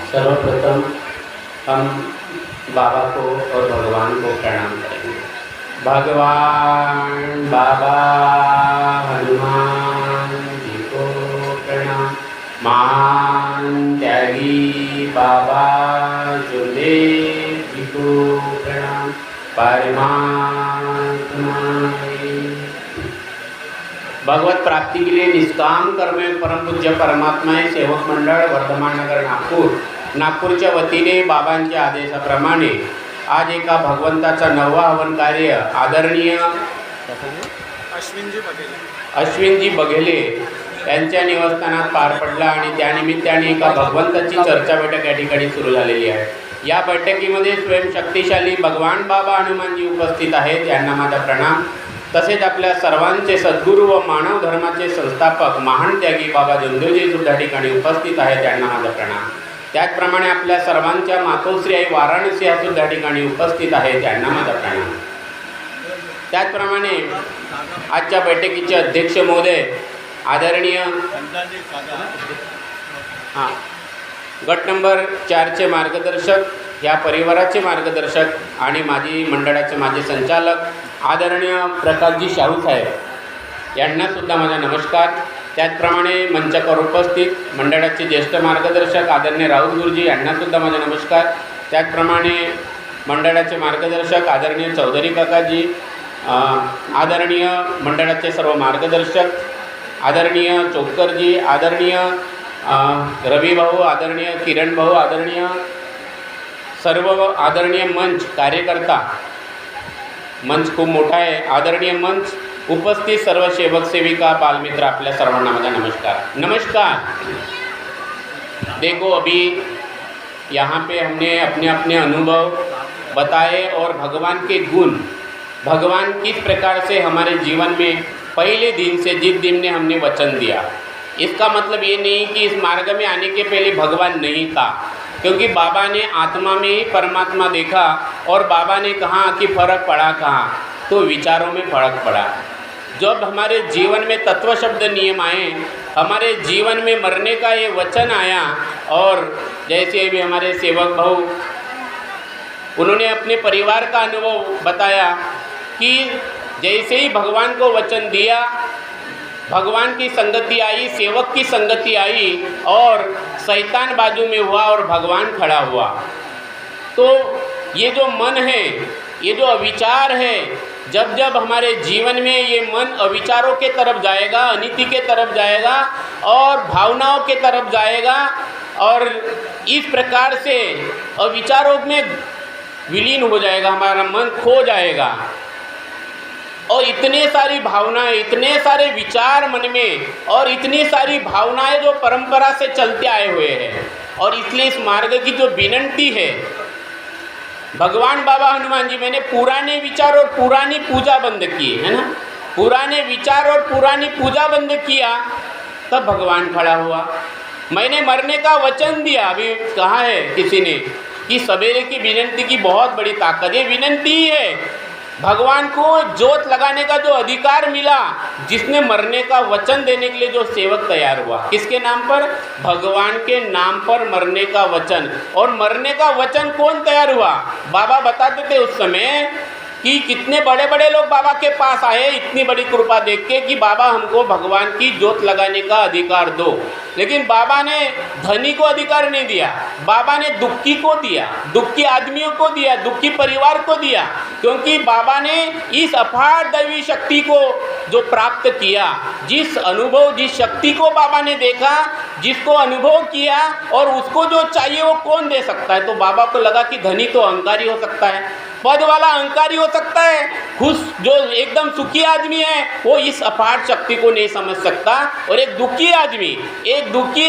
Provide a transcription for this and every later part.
सर्वप्रथम हम बाबा को और भगवान को प्रणाम करेंगे। भगवान बाबा हनुमान जी को प्रणाम। महान त्यागी बाबा सुखदेव जी को प्रणाम। परमात्मा भगवत प्राप्ति के लिए निष्काम कर्म परम पूज्य परमात्मा सेवक मंडळ वर्धमान नगर नागपूरच्या वतीने बाबांच्या आदेशाप्रमाणे आज एका भगवंताचा नववा हवन कार्य आदरणीय अश्विनजी बघेले यांच्या निवासस्थानात पार पडला आणि त्यानिमित्ताने एका भगवंताची चर्चा बैठक या ठिकाणी सुरू झालेली आहे। या बैठकीमध्ये स्वयंशक्तिशाली भगवान बाबा हनुमानजी उपस्थित आहेत, यांना माझा प्रणाम। तसेच आपल्या सर्वांचे सद्गुरू व मानव धर्माचे संस्थापक महान त्यागी बाबा जोंधेजी सुद्धा ठिकाणी उपस्थित आहेत, त्यांना माझा प्रणाम। त्याचप्रमाणे आपल्या सर्वांच्या मातोश्री आई वाराणसी या सुद्धा ठिकाणी उपस्थित आहेत, त्यांना माझा प्रणाम। त्याचप्रमाणे आजच्या बैठकीचे अध्यक्ष महोदय आदरणीय गट नंबर 4चे मार्गदर्शक, या परिवाराचे मार्गदर्शक आणि माजी मंडळाचे माजी संचालक आदरणीय प्रकाशजी शाहू साहेब यांना सुद्धा माझा नमस्कार। त्याचप्रमाणे मंचावर उपस्थित मंडळाचे ज्येष्ठ मार्गदर्शक आदरणीय राऊत गुरुजी यांना सुद्धा माझा नमस्कार। त्याचप्रमाणे मंडळाचे मार्गदर्शक आदरणीय चौधरी काकाजी, आदरणीय मंडळाचे सर्व मार्गदर्शक आदरणीय चोपकरजी, आदरणीय रवी भाऊ, आदरणीय किरण भाऊ, आदरणीय सर्व आदरणीय मंच कार्यकर्ता, मंच खूप मोठा है, आदरणीय मंच उपस्थित सर्व सेवक सेविका बालमित्र, आपल्या सर्वांना माझा नमस्कार। देखो अभी यहाँ पे हमने अपने अपने अनुभव बताए और भगवान के गुण, भगवान किस प्रकार से हमारे जीवन में पहले दिन से जिस दिन ने हमने वचन दिया, इसका मतलब ये नहीं कि इस मार्ग में आने के पहले भगवान नहीं था, क्योंकि बाबा ने आत्मा में ही परमात्मा देखा और बाबा ने कहा कि फर्क पड़ा कहाँ, तो विचारों में फर्क पड़ा। जब हमारे जीवन में तत्व शब्द नियम आए, हमारे जीवन में मरने का ये वचन आया, और जैसे भी हमारे सेवक भाऊ उन्होंने अपने परिवार का अनुभव बताया कि जैसे ही भगवान को वचन दिया, भगवान की संगति आई, सेवक की संगति आई और शैतान बाजू में हुआ और भगवान खड़ा हुआ। तो ये जो मन है, ये जो अविचार है, जब जब हमारे जीवन में ये मन अविचारों के तरफ जाएगा, अनीति के तरफ जाएगा और भावनाओं के तरफ जाएगा और इस प्रकार से अविचारों में विलीन हो जाएगा, हमारा मन खो जाएगा और इतने सारी भावनाएं, इतने सारे विचार मन में और इतनी सारी भावनाएं जो परंपरा से चलते आए हुए हैं, और इसलिए इस मार्ग की जो विनंती है, भगवान बाबा हनुमान जी, मैंने पुराने विचार और पुरानी पूजा बंद की है ना, पुराने विचार और पुरानी पूजा बंद किया, तब भगवान खड़ा हुआ। मैंने मरने का वचन दिया, अभी कहा है किसी ने कि सवेरे की विनंती की बहुत बड़ी ताकत, ये विनंती ही है। भगवान को जोत लगाने का जो अधिकार मिला, जिसने मरने का वचन देने के लिए जो सेवक तैयार हुआ, किसके नाम पर? भगवान के नाम पर मरने का वचन। और मरने का वचन कौन तैयार हुआ? बाबा बताते थे उस समय कि कितने बड़े बड़े लोग बाबा के पास आए इतनी बड़ी कृपा देख के कि बाबा हमको भगवान की जोत लगाने का अधिकार दो, लेकिन बाबा ने धनी को अधिकार नहीं दिया, बाबा ने दुखी को दिया, दुखी आदमियों को दिया, दुखी परिवार को दिया, क्योंकि बाबा ने इस अपार दैवी शक्ति को जो प्राप्त किया, जिस अनुभव, जिस शक्ति को बाबा ने देखा, जिसको अनुभव किया, और उसको जो चाहिए वो कौन दे सकता है? तो बाबा को लगा कि धनी तो अहंकारी हो सकता है, पद वाला अहंकारी हो सकता है, खुश जो एकदम सुखी आदमी है वो इस अपार शक्ति को नहीं समझ सकता, और एक दुखी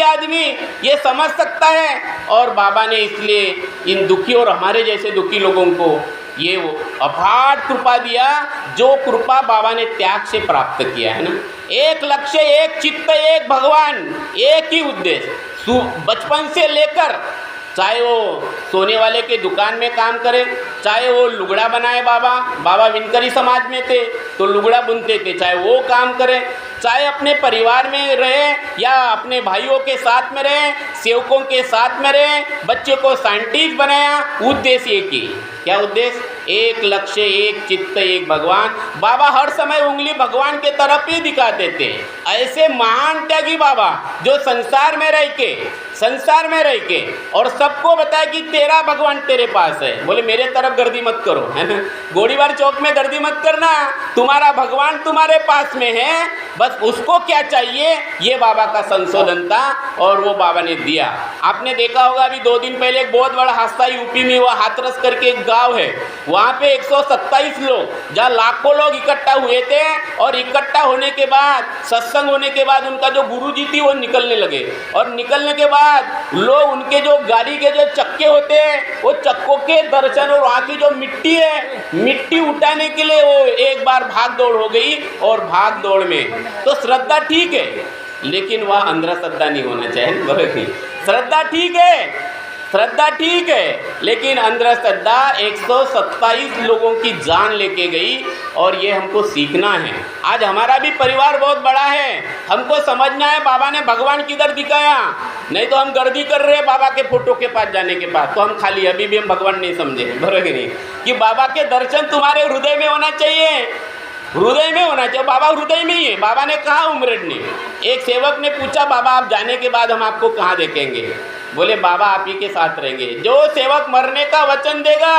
आदमी ये समझ सकता है। और बाबा ने इसलिए इन दुखी और हमारे जैसे दुखी लोगों को ये वो अपार कृपा दिया, जो कृपा बाबा ने त्याग से प्राप्त किया है ना। एक लक्ष्य, एक चित्त, एक भगवान, एक ही उद्देश्य। बचपन से लेकर चाहे वो सोने वाले के दुकान में काम करे, चाहे वो लुगड़ा बनाए, बाबा विनकरी समाज में थे तो लुगड़ा बुनते थे, चाहे वो काम करे, चाहे अपने परिवार में रहे या अपने भाइयों के साथ में रहे, सेवकों के साथ में रहे, बच्चों को साइंटिस्ट बनाया, उद्देश्य एक ही। क्या उद्देश्य? एक लक्ष्य, एक चित्त, एक भगवान। बाबा हर समय उंगली भगवान के तरफ ही दिखाते थे। ऐसे महान त्यागी बाबा जो संसार में रह के और सबको बताया कि तेरा भगवान तेरे पास है। बोले मेरे तरफ गर्दी मत करो, है ना, गोलीबार चौक में गर्दी मत करना, तुम्हारा भगवान तुम्हारे पास में है, बस उसको क्या चाहिए, ये बाबा का संशोधन था और वो बाबा ने दिया। आपने देखा होगा अभी 2 दिन पहले एक बहुत बड़ा हादसा यूपी में हुआ। हाथरस करके एक गांव है, वहाँ पे 127 लोग, जहाँ लाखों लोग इकट्ठा हुए थे, और इकट्ठा होने के बाद, सत्संग होने के बाद उनका जो गुरुजी थी वो निकलने लगे, और निकलने के बाद लोग उनके जो गाड़ी के जो चक्के होते हैं वो चक्कों के दर्शन और वहाँ की जो मिट्टी है, मिट्टी उठाने के लिए वो एक बार भाग दौड़ हो गई। और भाग दौड़ में तो श्रद्धा ठीक है, लेकिन वह अंधश्रद्धा नहीं होना चाहिए। बराबर, श्रद्धा ठीक है, लेकिन अंधश्रद्धा 127 लोगों की जान लेके गई। और ये हमको सीखना है। आज हमारा भी परिवार बहुत बड़ा है, हमको समझना है बाबा ने भगवान किधर दिखाया। नहीं तो हम गर्दी कर रहे हैं बाबा के फोटो के पास जाने के बाद, तो हम खाली अभी भी हम भगवान नहीं समझे। बराबर नहीं कि बाबा के दर्शन तुम्हारे हृदय में होना चाहिए, हृदय में होना चाहिए। बाबा हृदय में ही है। बाबा ने कहा उमरेड ने, एक सेवक ने पूछा बाबा आप जाने के बाद हम आपको कहाँ देखेंगे? बोले बाबा आप ही के साथ रहेंगे। जो सेवक मरने का वचन देगा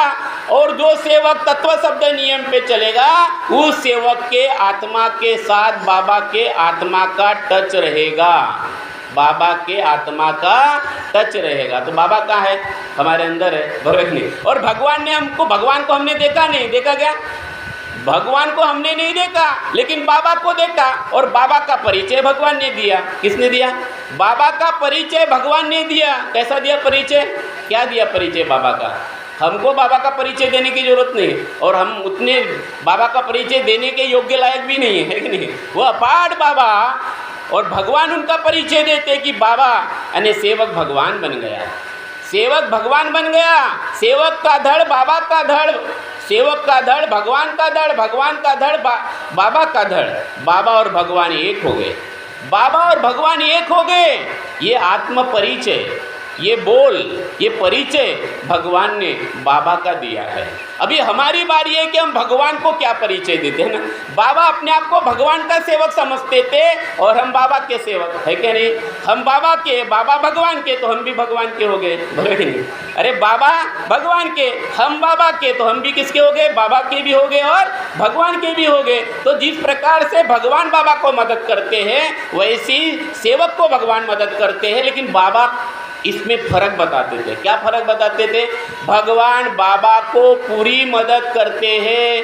और जो सेवक तत्व शब्द नियम पे चलेगा, उस सेवक के आत्मा के साथ बाबा के आत्मा का टच रहेगा, बाबा के आत्मा का टच रहेगा। तो बाबा कहाँ है? हमारे अंदर है। बराबर नहीं। और भगवान को हमने देखा नहीं, देखा क्या? भगवान को हमने नहीं देखा, लेकिन बाबा को देखा, और बाबा का परिचय भगवान ने दिया। किसने दिया? बाबा का परिचय भगवान ने दिया। कैसा दिया परिचय? क्या दिया परिचय बाबा का? हमको बाबा का परिचय देने की जरूरत नहीं, और हम उतने बाबा का परिचय देने के योग्य लायक भी नहीं है कि नहीं? वो अपार बाबा और भगवान उनका परिचय देते कि बाबा यानी सेवक भगवान बन गया, सेवक भगवान बन गया। सेवक का धड़ बाबा का धड़, सेवक का धड़ भगवान का धड़, भगवान का धड़ बाबा का धड़। बाबा और भगवान एक हो गए, बाबा और भगवान एक हो गए। ये आत्म परिचय, ये बोल, ये परिचय भगवान ने बाबा का दिया है। अभी हमारी बारी है कि हम भगवान को क्या परिचय देते हैं ना। बाबा अपने आप को भगवान का सेवक समझते थे और हम बाबा के सेवक है क्या नहीं? हम बाबा के, बाबा भगवान के, तो हम भी भगवान के हो गए। बराबर नहीं? अरे बाबा भगवान के, हम बाबा के, तो हम भी किसके हो गए? बाबा के भी हो गए और भगवान के भी हो गए। तो जिस प्रकार से भगवान बाबा को मदद करते हैं, वैसी सेवक को भगवान मदद करते हैं। लेकिन बाबा इसमें फर्क बताते थे। क्या फर्क बताते थे? भगवान बाबा को पूरी मदद करते हैं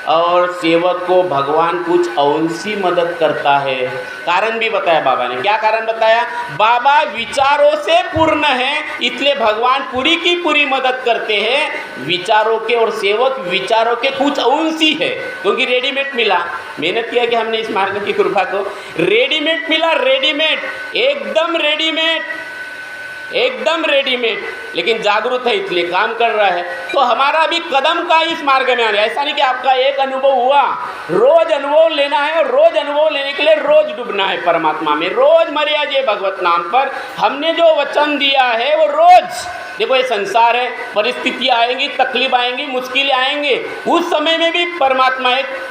और सेवक को भगवान कुछ अंशी मदद करता है। कारण भी बताया बाबा ने। क्या कारण बताया? बाबा विचारों से पूर्ण है, इसलिए भगवान पूरी की पूरी मदद करते हैं विचारों के, और सेवक विचारों के कुछ अंशी है, क्योंकि रेडीमेड मिला। मेहनत किया कि हमने इस मार्ग की कृपा को रेडीमेड मिला, रेडीमेड, एकदम रेडीमेड, एकदम रेडीमेड, लेकिन जागरूक है इसलिए काम कर रहा है। तो हमारा भी कदम का इस मार्ग में आना है। ऐसा नहीं कि आपका एक अनुभव हुआ, रोज अनुभव लेना है, और रोज अनुभव लेने के लिए रोज डूबना है परमात्मा में। रोज मर्या जे भगवत नाम पर हमने जो वचन दिया है वो रोज। देखो ये संसार है, परिस्थितियाँ आएंगी, तकलीफ आएंगी, मुश्किलें आएंगे, उस समय में भी परमात्मा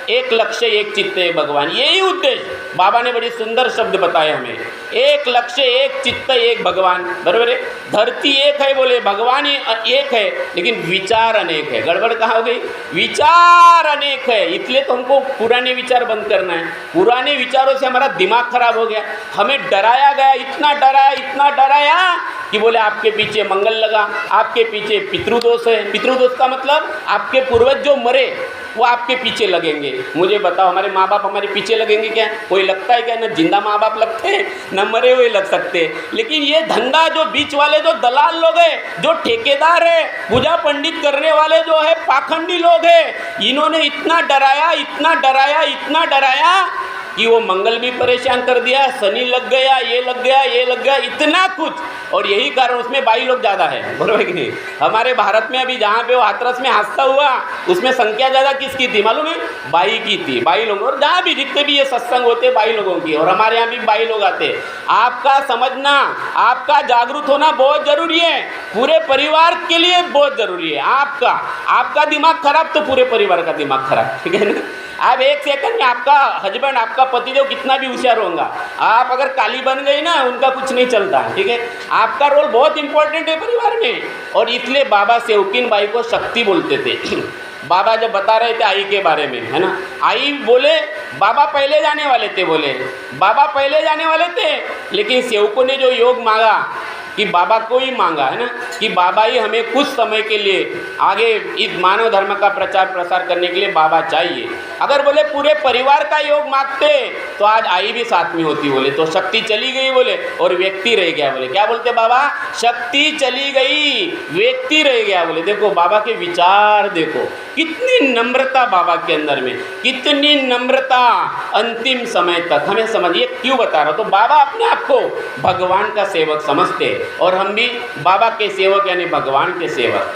एक लक्ष्य, एक चित्त, एक भगवान, यही उद्देश्य। बाबा ने बड़ी सुंदर शब्द बताए हमें, एक लक्ष्य, एक चित्त, एक भगवान। बराबर है? धरती एक है बोले, भगवान एक है, लेकिन विचार अनेक है। गड़बड़ कहाँ हो गई? विचार अनेक है, इसलिए तो हमको पुराने विचार बंद करना है। पुराने विचारों से हमारा दिमाग खराब हो गया, हमें डराया गया, इतना डराया कि बोले आपके पीछे मंगल लगा, आपके पीछे पितृदोष है। पितृदोष का मतलब आपके पूर्वज जो मरे वो आपके पीछे लगेंगे। मुझे बताओ, हमारे माँ बाप हमारे पीछे लगेंगे क्या? कोई लगता है क्या? न जिंदा माँ बाप लगते हैं, न मरे हुए लग सकते हैं। लेकिन ये धंधा जो बीच वाले जो दलाल लोग हैं, जो ठेकेदार है, पूजा पंडित करने वाले जो है पाखंडी लोग हैं, इन्होंने इतना डराया, इतना डराया, इतना डराया कि वो मंगल भी परेशान कर दिया, शनि लग गया, ये लग गया, ये लग गया, इतना कुछ। और यही कारण उसमें बाई लोग ज़्यादा है, बरोबर कि नहीं। हमारे भारत में अभी जहाँ पे वो हाथरस में हादसा हुआ उसमें संख्या ज़्यादा किसकी थी मालूम है? बाई की थी, बाई लोगों। और जहाँ भी जितने भी ये सत्संग होते बाई लोगों की, और हमारे यहाँ भी बाई लोग आते। आपका समझना, आपका जागरूक होना बहुत ज़रूरी है, पूरे परिवार के लिए बहुत ज़रूरी है। आपका दिमाग खराब तो पूरे परिवार का दिमाग खराब, ठीक है ना। आप एक सेकंड में आपका हस्बैंड, आपका पतिदेव कितना भी होशियार होगा, आप अगर काली बन गई ना उनका कुछ नहीं चलता, ठीक है। आपका रोल बहुत इंपॉर्टेंट है परिवार में। और इसलिए बाबा सेवकीन बाई को शक्ति बोलते थे। बाबा जब बता रहे थे आई के बारे में, है ना, आई बोले बाबा पहले जाने वाले थे, बोले बाबा पहले जाने वाले थे, लेकिन सेवकों ने जो योग मांगा कि बाबा को ही मांगा, है ना, कि बाबा ही हमें कुछ समय के लिए आगे इस मानव धर्म का प्रचार प्रसार करने के लिए बाबा चाहिए। अगर बोले पूरे परिवार का योग मांगते तो आज आई भी साथ में होती, बोले तो शक्ति चली गई, बोले और व्यक्ति रह गया। बोले क्या बोलते बाबा? शक्ति चली गई, व्यक्ति रह गया। बोले देखो बाबा के विचार, देखो कितनी नम्रता बाबा के अंदर में, कितनी नम्रता अंतिम समय तक। हमें समझिए क्यों बता रहा हूँ, तो बाबा अपने आप को भगवान का सेवक समझते और हम भी बाबा के सेवक यानी भगवान के सेवक।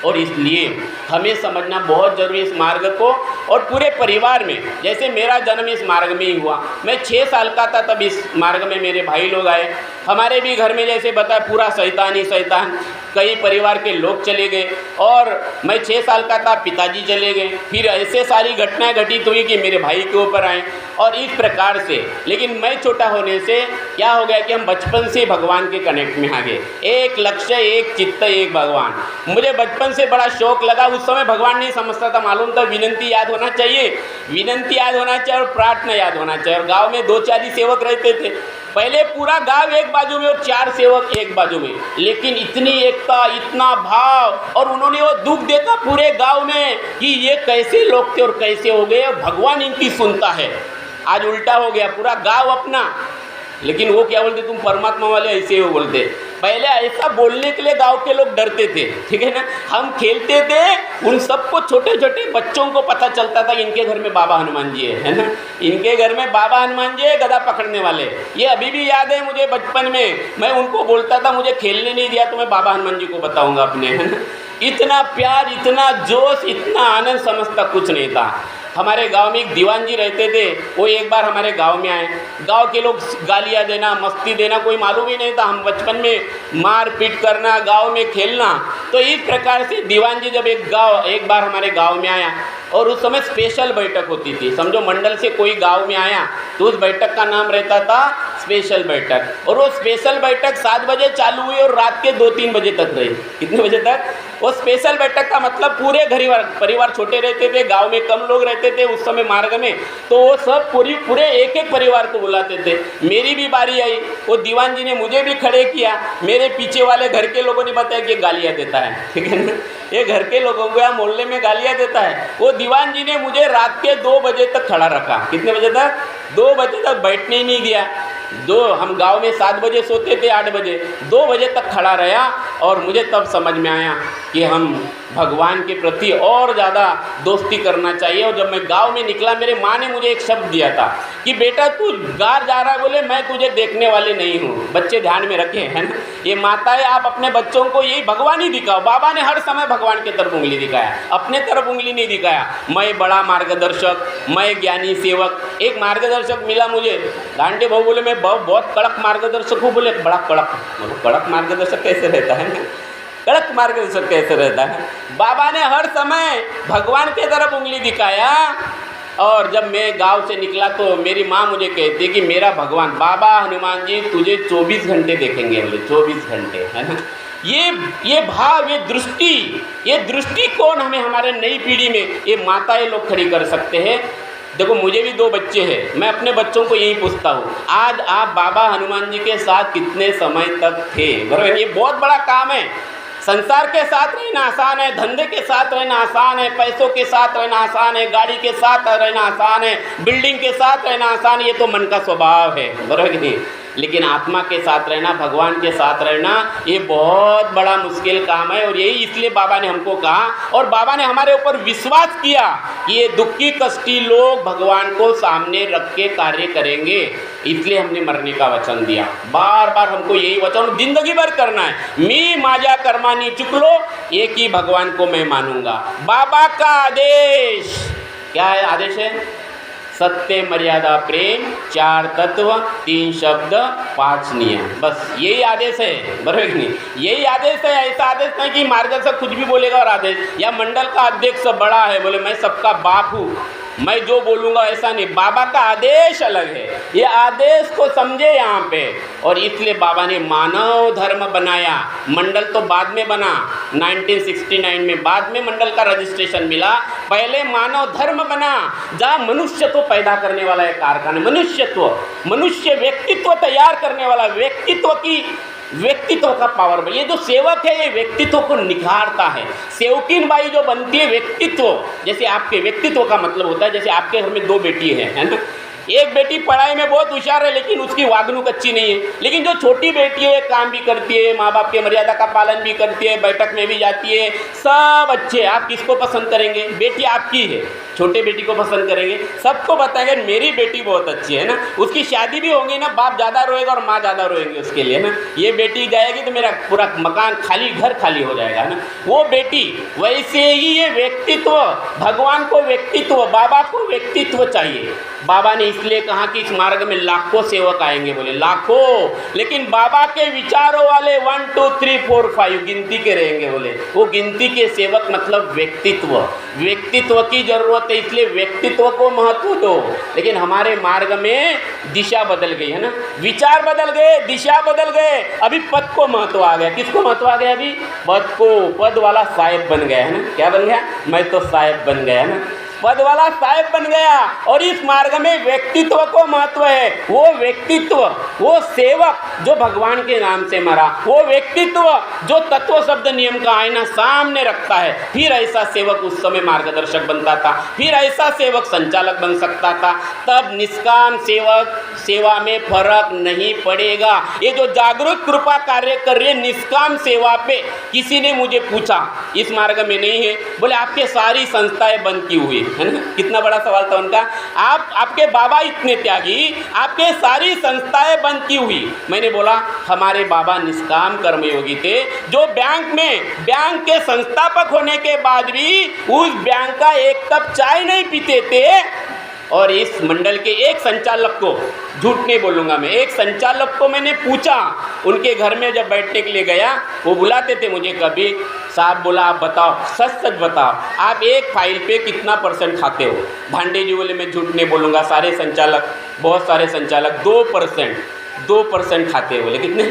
और इसलिए हमें समझना बहुत ज़रूरी है इस मार्ग को। और पूरे परिवार में, जैसे मेरा जन्म इस मार्ग में ही हुआ, मैं 6 साल का था तब इस मार्ग में मेरे भाई लोग आए। हमारे भी घर में जैसे बताया पूरा शैतान ही शैतान, कई परिवार के लोग चले गए। और मैं 6 साल का था, पिताजी चले गए। फिर ऐसे सारी घटनाएं घटित हुई कि मेरे भाई के ऊपर आए और इस प्रकार से। लेकिन मैं छोटा होने से क्या हो गया कि हम बचपन से भगवान के कनेक्ट में आ गए। एक लक्ष्य, एक चित्त, एक भगवान। मुझे बचपन से बड़ा शौक लगा। उस समय भगवान नहीं समझता था, मालूम था विनंती याद होना चाहिए, विनंती याद होना चाहिए और प्रार्थना याद होना चाहिए। और गाँव में 2-4 ही सेवक रहते थे। पहले पूरा गांव एक बाजू में और 4 सेवक एक बाजू में, लेकिन इतनी एकता, इतना भाव, और उन्होंने वो दुख देखा पूरे गांव में कि ये कैसे लोग थे और कैसे हो गए, भगवान इनकी सुनता है। आज उल्टा हो गया, पूरा गांव अपना, लेकिन वो क्या बोलते, तुम परमात्मा वाले ऐसे हो बोलते। पहले ऐसा बोलने के लिए गांव के लोग डरते थे, ठीक है ना। हम खेलते थे, उन सबको, छोटे छोटे बच्चों को पता चलता था इनके घर में बाबा हनुमान जी है ना, इनके घर में बाबा हनुमान जी है, गदा पकड़ने वाले। ये अभी भी याद है मुझे, बचपन में मैं उनको बोलता था मुझे खेलने नहीं दिया तो मैं बाबा हनुमान जी को बताऊँगा अपने, है ना। इतना प्यार, इतना जोश, इतना आनंद, समझता कुछ नहीं था। हमारे गांव में एक दीवान जी रहते थे, वो एक बार हमारे गांव में आए। गांव के लोग गालियां देना, मस्ती देना कोई मालूम ही नहीं था। हम बचपन में मार पीट करना, गांव में खेलना। तो इस प्रकार से दीवान जी जब एक बार हमारे गांव में आया, और उस समय स्पेशल बैठक होती थी। समझो मंडल से कोई गांव में आया तो उस बैठक का नाम रहता था स्पेशल बैठक। और वो स्पेशल बैठक 7 बजे चालू हुई और रात के 2-3 बजे तक रही। कितने बजे तक? वो स्पेशल बैठक का मतलब पूरे परिवार छोटे रहते थे, गांव में कम लोग रहते थे उस समय मार्ग में, तो वो सब पूरे एक परिवार को बुलाते थे। मेरी भी बारी आई, वो दीवान जी ने मुझे भी खड़े किया। मेरे पीछे वाले घर के लोगों ने बताया कि गालियाँ देता है, ठीक है ना, ये घर के लोगों को या मोहल्ले में गालियाँ देता है। वो दीवान जी ने मुझे रात के 2 बजे तक खड़ा रखा। कितने बजे तक? 2 बजे तक बैठने ही नहीं दिया। हम गांव में 7 बजे सोते थे, 8 बजे, 2 बजे तक खड़ा रहा। और मुझे तब समझ में आया कि हम भगवान के प्रति और ज़्यादा दोस्ती करना चाहिए। और जब मैं गांव में निकला, मेरे माँ ने मुझे एक शब्द दिया था कि बेटा तू गार जा रहा है, बोले मैं तुझे देखने वाले नहीं हूँ। बच्चे ध्यान में रखें, है ना, ये माताएं, आप अपने बच्चों को यही भगवान ही दिखाओ। बाबा ने हर समय भगवान की तरफ उंगली दिखाया, अपने तरफ उंगली नहीं दिखाया। मैं बड़ा मार्गदर्शक, मैं ज्ञानी सेवक। एक मार्गदर्शक मिला मुझे, घंटे भाऊ बोले मैं बहुत कड़क मार्गदर्शक हूँ। बोले बड़ा कड़क मार्गदर्शक कैसे रहता है ना, कड़क मार्गदर्शक कैसे रहता है? बाबा ने हर समय भगवान की तरफ उंगली दिखाया। और जब मैं गांव से निकला तो मेरी माँ मुझे कहती कि मेरा भगवान बाबा हनुमान जी तुझे 24 घंटे देखेंगे, बोले 24 घंटे, है ना। ये भाव, ये दृष्टिकोण हमें हमारे नई पीढ़ी में ये माताएं लोग खड़ी कर सकते हैं। देखो मुझे भी 2 बच्चे हैं, मैं अपने बच्चों को यही पूछता हूँ, आज आप बाबा हनुमान जी के साथ कितने समय तक थे? बराबर, ये बहुत बड़ा काम है। संसार के साथ रहना आसान है, धंधे के साथ रहना आसान है, पैसों के साथ रहना आसान है, गाड़ी के साथ रहना आसान है, बिल्डिंग के साथ रहना आसान है, ये तो मन का स्वभाव है, बराबर कि नहीं। लेकिन आत्मा के साथ रहना, भगवान के साथ रहना, ये बहुत बड़ा मुश्किल काम है। और यही इसलिए बाबा ने हमको कहा, और बाबा ने हमारे ऊपर विश्वास किया कि ये दुखी कष्टी लोग भगवान को सामने रख के कार्य करेंगे। इसलिए हमने मरने का वचन दिया। बार बार हमको यही वचन जिंदगी भर करना है। मी माझ्या कर्मानी चुकलो, एक ही भगवान को मैं मानूंगा। बाबा का आदेश क्या है? आदेश है सत्य, मर्यादा, प्रेम, 4 तत्व, 3 शब्द, 5 नियम। बस यही आदेश है, बराबर कि नहीं? यही आदेश है। ऐसा आदेश नहीं कि मार्गदर्शक कुछ भी बोलेगा और आदेश, या मंडल का अध्यक्ष बड़ा है बोले मैं सबका बाप हूँ, मैं जो बोलूँगा ऐसा नहीं। बाबा का आदेश अलग है, ये आदेश को समझे यहाँ पे। और इसलिए बाबा ने मानव धर्म बनाया। मंडल तो बाद में बना, 1969 में बाद में मंडल का रजिस्ट्रेशन मिला। पहले मानव धर्म बना, जहाँ मनुष्य को पैदा करने वाला एक कारखाना, मनुष्य व्यक्तित्व तैयार करने वाला, व्यक्तित्व का पावर। ये जो सेवक है ये व्यक्तित्व को निखारता है। सेवकीन बाई जो बनती है व्यक्तित्व, जैसे आपके व्यक्तित्व का मतलब होता है, जैसे आपके घर में 2 बेटी है ना। एक बेटी पढ़ाई में बहुत होशियार है लेकिन उसकी वागणूक अच्छी नहीं है, लेकिन जो छोटी बेटी है काम भी करती है, माँ बाप के मर्यादा का पालन भी करती है, बैठक में भी जाती है, सब अच्छे। आप किसको पसंद करेंगे? बेटी आपकी है, छोटे बेटी को पसंद करेंगे। सबको बताएंगे मेरी बेटी बहुत अच्छी है ना। उसकी शादी भी होगी ना, बाप ज़्यादा रोएगा और माँ ज़्यादा रोएंगे उसके लिए ना। ये बेटी जाएगी तो मेरा पूरा मकान खाली, घर खाली हो जाएगा ना। वो बेटी वैसे ही ये व्यक्तित्व, भगवान को व्यक्तित्व, बाबा को व्यक्तित्व चाहिए। बाबा ने इसलिए कहा कि इस मार्ग में लाखों सेवक आएंगे, बोले लाखों, लेकिन बाबा के विचारों वाले 1 2 3 4 5 गिनती के रहेंगे। बोले वो गिनती के सेवक मतलब व्यक्तित्व की जरूरत है, इसलिए व्यक्तित्व को महत्व दो। लेकिन हमारे मार्ग में दिशा बदल गई है ना, विचार बदल गए, दिशा बदल गए। अभी पद को महत्व आ गया। किसको महत्व आ गया? अभी पद को। पद वाला साहेब बन गया है ना। क्या बन गया? मैं तो साहेब बन गया है ना, पद वाला साहेब बन गया। और इस मार्ग में व्यक्तित्व को महत्व है। वो व्यक्तित्व, वो सेवक जो भगवान के नाम से मरा, वो व्यक्तित्व जो तत्व शब्द नियम का आईना सामने रखता है, फिर ऐसा सेवक उस समय मार्गदर्शक बनता था, फिर ऐसा सेवक संचालक बन सकता था। तब निष्काम सेवक सेवा में फर्क नहीं पड़ेगा। ये जो जागरूक कृपा कार्य कर रही है निष्काम सेवा पे, किसी ने मुझे पूछा इस मार्ग में नहीं है, बोले आपके सारी संस्थाएं बंद की हुई है ना। कितना बड़ा सवाल था उनका। आपके बाबा इतने त्यागी, आपके सारी संस्थाएं बंद की हुई। मैंने बोला हमारे बाबा निष्काम कर्मयोगी थे, जो बैंक के संस्थापक होने के बाद भी उस बैंक का एक कप चाय नहीं पीते थे। और इस मंडल के एक संचालक को, झूठ नहीं बोलूँगा मैं, एक संचालक को मैंने पूछा, उनके घर में जब बैठने के लिए गया, वो बुलाते थे मुझे कभी, साहब बोला आप बताओ, सच बताओ आप एक फाइल पे कितना % खाते हो? भांडे जी बोले मैं झूठ नहीं बोलूँगा, बहुत सारे संचालक 2% खाते बोले। कितने?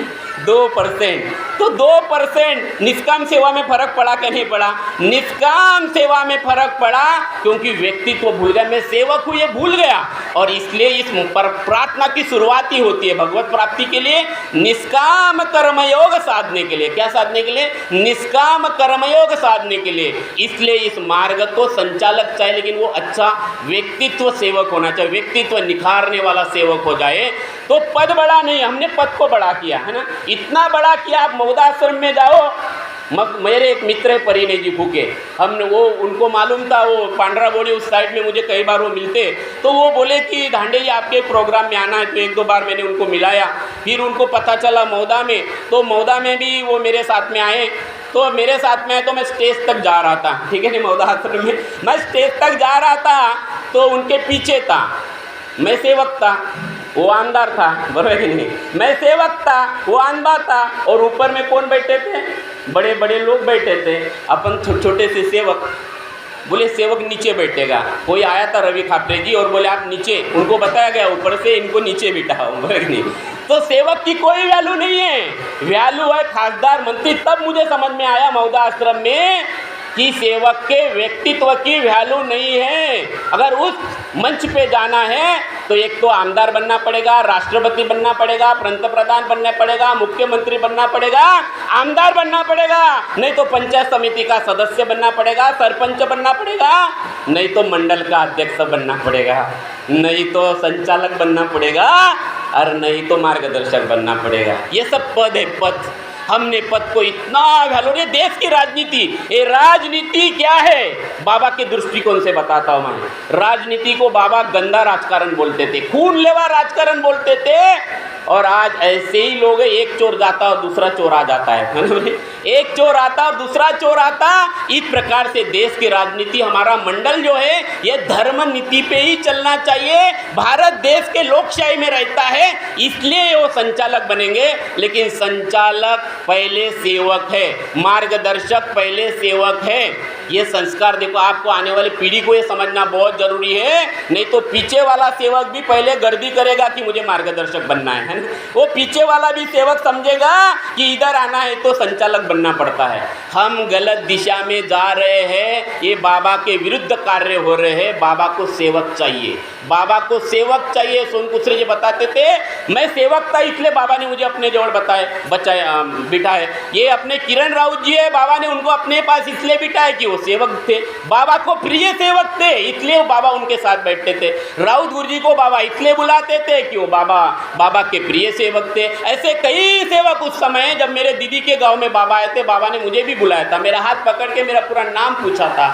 2%। तो 2% निष्काम सेवा में फर्क पड़ा कि नहीं पड़ा? निष्काम सेवा में फर्क पड़ा, क्योंकि व्यक्तित्व भूल गया, मैं सेवक हूँ ये भूल गया। और इसलिए इस प्रार्थना की शुरुआत ही होती है भगवत प्राप्ति के लिए, निष्काम कर्मयोग साधने के लिए। क्या साधने के लिए? निष्काम कर्मयोग साधने के लिए। इसलिए इस मार्ग को संचालक चाहिए, लेकिन वो अच्छा व्यक्तित्व सेवक होना चाहिए, व्यक्तित्व निखारने वाला सेवक हो जाए। तो पद बड़ा नहीं, हमने पद को बड़ा किया है ना, इतना बड़ा किया। आप मौदा आश्रम में जाओ, मेरे एक मित्र है परिणय जी फूके, हमने वो उनको मालूम था, वो पांडरा बोड़ी उस साइड में मुझे कई बार वो मिलते, तो वो बोले कि धांडे जी आपके प्रोग्राम में आना है। तो 1-2 बार मैंने उनको मिलाया, फिर उनको पता चला मौदा में, तो मौदा में भी वो मेरे साथ में आए। तो मेरे साथ में तो मैं स्टेज तक जा रहा था, ठीक है नहीं, मौदा आश्रम में मैं स्टेज तक जा रहा था, तो उनके पीछे था, मैं सेवक था, वो आमदार था, बराबर कि नहीं? मैं सेवक था, वो आमदार था। और ऊपर में कौन बैठे थे? बड़े बड़े लोग बैठे थे, अपन छोटे से सेवक। बोले सेवक नीचे बैठेगा। कोई आया था रवि खापरे जी और बोले आप नीचे, उनको बताया गया ऊपर से इनको नीचे बिठाओ, बराबर कि नहीं? तो सेवक की कोई वैल्यू नहीं है, वैल्यू है खासदार मंत्री। तब मुझे समझ में आया मौदा आश्रम में कि सेवक के व्यक्तित्व की वैल्यू नहीं है। अगर उस मंच पे जाना है तो एक तो आमदार बनना पड़ेगा, राष्ट्रपति बनना पड़ेगा, पंत प्रधान बनना पड़ेगा, मुख्यमंत्री बनना पड़ेगा, आमदार बनना पड़ेगा, नहीं तो पंचायत समिति का सदस्य बनना पड़ेगा, सरपंच बनना पड़ेगा, नहीं तो मंडल का अध्यक्ष बनना पड़ेगा, नहीं तो संचालक बनना पड़ेगा, और नहीं तो मार्गदर्शक बनना पड़ेगा। ये सब पद है, पद। हमने पद को इतना वैल्यू, देश की राजनीति, ये राजनीति क्या है बाबा के दृष्टिकोण से बताता हूँ मैं। राजनीति को बाबा गंदा राजकारण बोलते थे, खून लेवा राजकारण बोलते थे। और आज ऐसे ही लोग हैं, एक चोर जाता और दूसरा चोर आ जाता है, एक चोर आता और दूसरा चोर आता। इस प्रकार से देश की राजनीति, हमारा मंडल जो है ये धर्म नीति पे ही चलना चाहिए। भारत देश के लोकशाही में रहता है, इसलिए वो संचालक बनेंगे। लेकिन संचालक पहले सेवक है, मार्गदर्शक पहले सेवक है। ये संस्कार देखो, आपको आने वाली पीढ़ी को ये समझना बहुत जरूरी है। नहीं तो पीछे वाला सेवक भी पहले गर्दी करेगा कि मुझे मार्गदर्शक बनना है ना? वो पीछे वाला भी सेवक समझेगा कि इधर आना है तो संचालक बनना पड़ता है। हम गलत दिशा में जा रहे हैं, ये बाबा के विरुद्ध कार्य हो रहे हैं। बाबा को सेवक चाहिए, बाबा को सेवक चाहिए। सोनकुसरे जी बताते थे, मैं सेवक था इसलिए बाबा ने मुझे अपने जोड़ बिठाए। ये अपने किरण राउत जी है, बाबा ने उनको अपने पास इसलिए बिठाए कि वो सेवक थे, बाबा को प्रिय सेवक थे, इसलिए वो बाबा उनके साथ बैठते थे। राउत गुरु जी को बाबा इसलिए बुलाते थे कि वो बाबा के प्रिय सेवक थे। ऐसे कई सेवक उस समय जब मेरे दीदी के गांव में बाबा आए थे, बाबा ने मुझे भी बुलाया था, मेरा हाथ पकड़ के मेरा पूरा नाम पूछा था,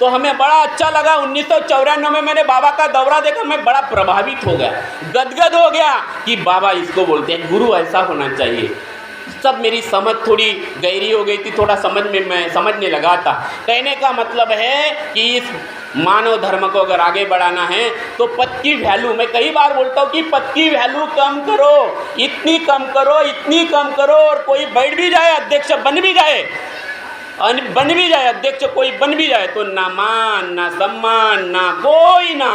तो हमें बड़ा अच्छा लगा। 1994 में मैंने बाबा का दौरा देखा, मैं बड़ा प्रभावित हो गया, गदगद हो गया कि बाबा इसको बोलते हैं, गुरु ऐसा होना चाहिए। सब मेरी समझ थोड़ी गहरी हो गई थी, थोड़ा मैं समझने लगा था। कहने का मतलब है कि इस मानव धर्म को अगर आगे बढ़ाना है तो पद की वैल्यू, मैं कई बार बोलता हूँ कि पद की वैल्यू कम करो, इतनी कम करो, इतनी कम करो। और कोई बैठ भी जाए, अध्यक्ष बन भी जाए अध्यक्ष कोई बन भी जाए, तो ना मान ना सम्मान ना कोई ना।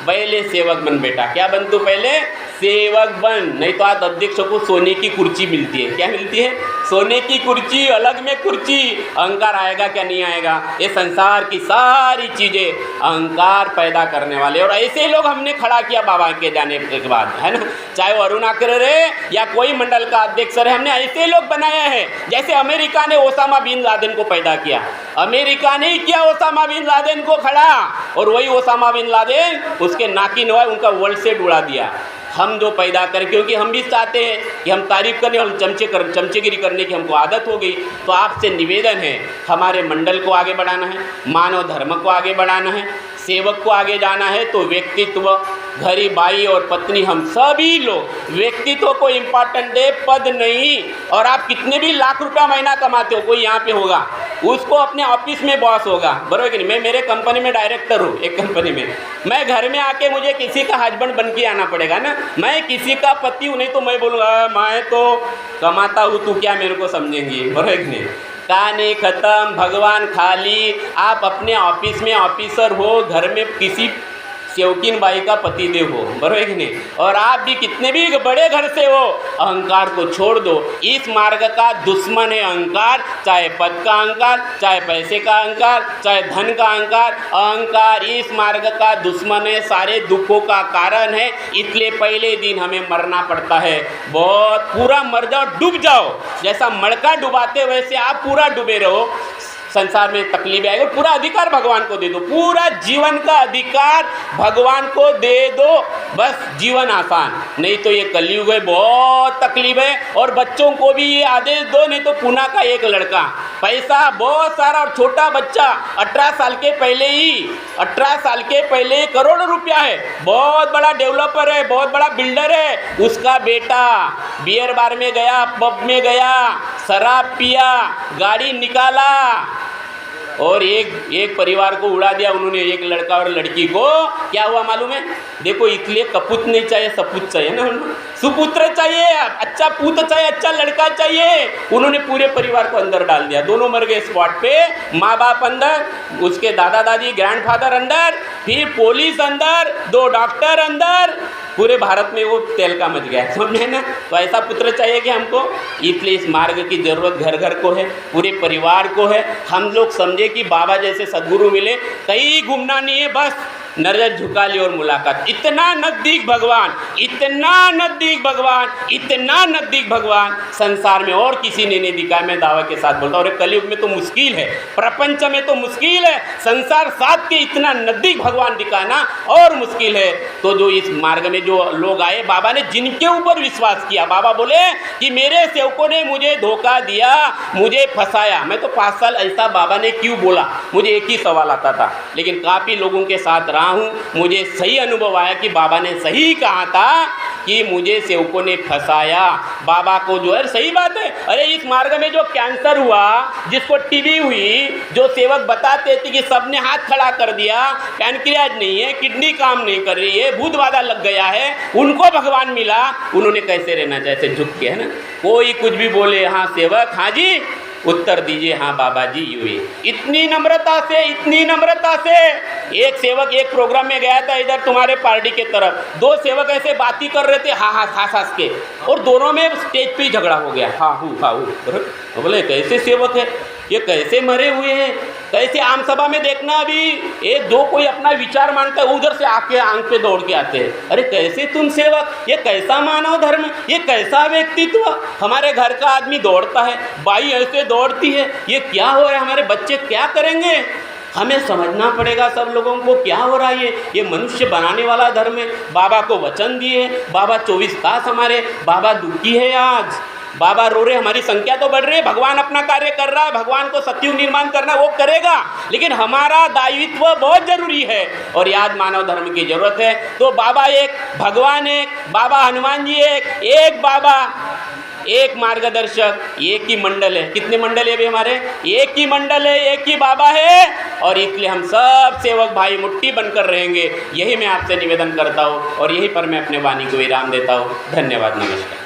पहले सेवक बन बेटा। क्या बन तू? पहले सेवक बन। नहीं तो आज अध्यक्ष को सोने की कुर्सी मिलती है। क्या मिलती है? सोने की कुर्सी, अलग में कुर्सी। अहंकार आएगा क्या? नहीं आएगा। ये संसार की सारी चीज़ें अहंकार पैदा करने वाले, और ऐसे लोग हमने खड़ा किया बाबा के जाने के बाद, है ना। चाहे वो अरुणाकर रहे या कोई मंडल का अध्यक्ष रहे, हमने ऐसे लोग बनाए हैं। जैसे अमेरिका ने ओसामा बिन लादेन को पैदा किया, अमेरिका ने किया ओसामा बिन लादेन को खड़ा, और वही ओसामा बिन लादेन उसके नाकी नवाए उनका वर्ल्ड सेट उड़ा दिया। हम जो पैदा करें, क्योंकि हम भी चाहते हैं कि हम तारीफ करने और चमचेगिरी करने की हमको आदत हो गई। तो आपसे निवेदन है, हमारे मंडल को आगे बढ़ाना है, मानव धर्म को आगे बढ़ाना है, सेवक को आगे जाना है, तो व्यक्तित्व, घरी बाई और पत्नी, हम सभी लोग व्यक्तित्व को इम्पॉर्टेंट दे, पद नहीं। और आप कितने भी लाख रुपया महीना कमाते हो, कोई यहाँ पे होगा उसको अपने ऑफिस में बॉस होगा, बराबर कि नहीं। मैं मेरे कंपनी में डायरेक्टर हूँ, एक कंपनी में, मैं घर में आके मुझे किसी का हस्बैंड बन के आना पड़ेगा ना, मैं किसी का पति हूँ। नहीं तो मैं बोलूँगा मैं तो कमाता हूँ, तू क्या मेरे को समझेंगी, बराबर कि नहीं। कहानी खत्म, भगवान खाली। आप अपने ऑफिस में ऑफिसर हो, घर में किसी सेवकीन बाई का पतिदेव हो, बराबर कि नहीं। और आप भी कितने भी बड़े घर से हो, अहंकार को छोड़ दो। इस मार्ग का दुश्मन है अहंकार, चाहे पद का अहंकार, चाहे पैसे का अहंकार, चाहे धन का अहंकार। अहंकार इस मार्ग का दुश्मन है, सारे दुखों का कारण है। इसलिए पहले दिन हमें मरना पड़ता है, बहुत पूरा मर जाओ, डूब जाओ। जैसा मड़का डुबाते वैसे आप पूरा डूबे रहो। संसार में तकलीफ आएगी, पूरा अधिकार भगवान को दे दो, पूरा जीवन का अधिकार भगवान को दे दो, बस जीवन आसान। नहीं तो ये कलयुग है, बहुत तकलीफ है। और बच्चों को भी ये आदेश दो, नहीं तो पुणे का एक लड़का, पैसा बहुत सारा और छोटा बच्चा, 18 साल के पहले ही 18 साल के पहले करोड़ों रुपया है, बहुत बड़ा डेवलपर है, बहुत बड़ा बिल्डर है। उसका बेटा बियर बार में गया, पब में गया, शराब पिया, गाड़ी निकाला और एक परिवार को उड़ा दिया उन्होंने, एक लड़का और लड़की को। क्या हुआ मालूम है? देखो, इसलिए कपूत नहीं चाहिए, सपूत चाहिए ना, सुपुत्र चाहिए, अच्छा पूत चाहिए, अच्छा लड़का चाहिए। उन्होंने पूरे परिवार को अंदर डाल दिया, दोनों मर गए स्पॉट पे। माँ बाप अंदर, उसके दादा दादी ग्रैंडफादर अंदर, फिर पुलिस अंदर, 2 डॉक्टर अंदर, पूरे भारत में वो तेल का मच गया, समझे ना। तो ऐसा पुत्र चाहिए कि हमको, इसलिए इस मार्ग की ज़रूरत घर घर को है, पूरे परिवार को है। हम लोग समझे कि बाबा जैसे सद्गुरु मिले, कहीं घूमना नहीं है, बस नजर झुका ली और मुलाकात। इतना नज़दीक भगवान, इतना नज़दीक भगवान, इतना नज़दीक भगवान संसार में और किसी ने नहीं दिखा। मैं दावा के साथ बोलता हूँ, और कलयुग में तो मुश्किल है, प्रपंच में तो मुश्किल है, संसार साथ के इतना नज़दीक भगवान दिखाना और मुश्किल है। तो जो इस मार्ग में जो लोग आए, बाबा ने जिनके ऊपर विश्वास किया, बाबा बोले कि मेरे सेवकों ने मुझे धोखा दिया, मुझे फंसाया। मैं तो 5 साल ऐसा बाबा ने क्यों बोला, मुझे एक ही सवाल आता था, लेकिन काफ़ी लोगों के साथ रहा हूँ, मुझे सही अनुभव आया कि बाबा ने सही कहा था कि मुझे सेवकों ने फंसाया। बाबा को जो है, सही बात है, अरे इस मार्ग में जो कैंसर हुआ, जिसको टीबी हुई, जो सेवक बताते थे कि सबने हाथ खड़ा कर दिया, पैनक्रियाज नहीं है, किडनी काम नहीं कर रही है, भूत बाधा लग गया है, उनको भगवान मिला, उन्होंने कैसे रहना जैसे झुक के, है ना। कोई कुछ भी बोले, हाँ सेवक, हाँ जी, उत्तर दीजिए हाँ बाबा जी यूँ। इतनी नम्रता से, इतनी नम्रता से। एक सेवक एक प्रोग्राम में गया था इधर तुम्हारे पार्टी के तरफ, 2 सेवक ऐसे बातें कर रहे थे, हाँ हाँ हाँ हंस के, और दोनों में स्टेज पे ही झगड़ा हो गया, हाँ हूँ हाँ हूँ। बोले कैसे सेवक है ये, कैसे मरे हुए हैं, कैसे आम सभा में देखना, अभी एक दो कोई अपना विचार मानता है, उधर से आके आंख पे दौड़ के आते हैं। अरे कैसे तुम सेवक, ये कैसा मानव धर्म, ये कैसा व्यक्तित्व, हमारे घर का आदमी दौड़ता है, बाई ऐसे दौड़ती है, ये क्या हो रहा है, हमारे बच्चे क्या करेंगे। हमें समझना पड़ेगा सब लोगों को क्या हो रहा है, ये मनुष्य बनाने वाला धर्म है। बाबा को वचन दिए, बाबा 24 तास हमारे, बाबा दुखी है आज, बाबा रो रहे, हमारी संख्या तो बढ़ रही है, भगवान अपना कार्य कर रहा है, भगवान को सतयुग निर्माण करना वो करेगा, लेकिन हमारा दायित्व बहुत जरूरी है और याद मानव धर्म की जरूरत है। तो बाबा एक, भगवान एक, बाबा हनुमान जी एक बाबा, एक मार्गदर्शक, एक ही मंडल है। कितने मंडल है अभी हमारे, एक ही मंडल है, एक ही बाबा है, और इसलिए हम सब सेवक भाई मुट्ठी बनकर रहेंगे। यही मैं आपसे निवेदन करता हूँ और यहीं पर मैं अपने वाणी को विराम देता हूँ। धन्यवाद, नमस्कार।